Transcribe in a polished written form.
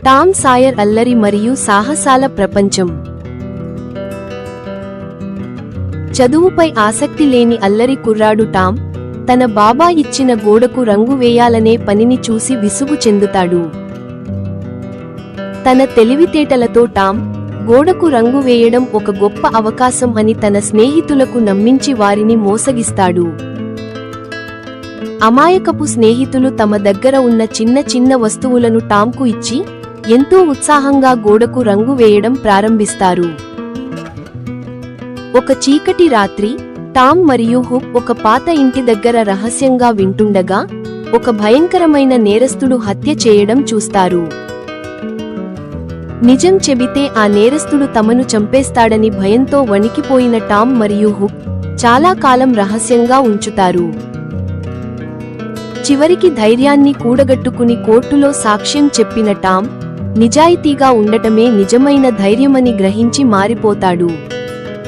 Tom Sawyer అల్లరి మరియు సాహసాల ప్రపంచం. చదువుపై ఆసక్తి లేని అల్లరి కుర్రాడు టామ్ తన బాబా ఇచ్చిన గోడకు రంగు వేయాలనే పనిని చూసి విసుగు చెందుతాడు. తన తెలివితేటలతో టామ్ గోడకు రంగు వేయడం ఒక గొప్ప అవకాశం అని తన స్నేహితులకు నమ్మించి వారిని మోసగిస్తాడు. అమాయకపు స్నేహితులు తమ దగ్గర ఉన్న చిన్న చిన్న వస్తువులను టామ్కు ఇచ్చి ఎంతో ఉత్సాహంగా గోడకు రంగు వేయడం ప్రారంభిస్తారు. ఒక చీకటి రాత్రి టామ్ మరియు హుక్ ఒక పాత ఇంటి దగ్గర రహస్యంగా వింటుండగా ఒక భయంకరమైన నేరస్తుడు హత్య చేయడం చూస్తారు. నిజం చెబితే ఆ నేరస్తుడు తమను చంపేస్తాడని భయంతో వణికిపోయిన టామ్ మరియు హుక్ చాలా కాలం రహస్యంగా ఉంచుతారు. చివరికి ధైర్యాన్ని కూడగట్టుకుని కోర్టులో సాక్ష్యం చెప్పిన టామ్ నిజాయితీగా ఉండటమే నిజమైన ధైర్యమని గ్రహించి మారిపోతాడు.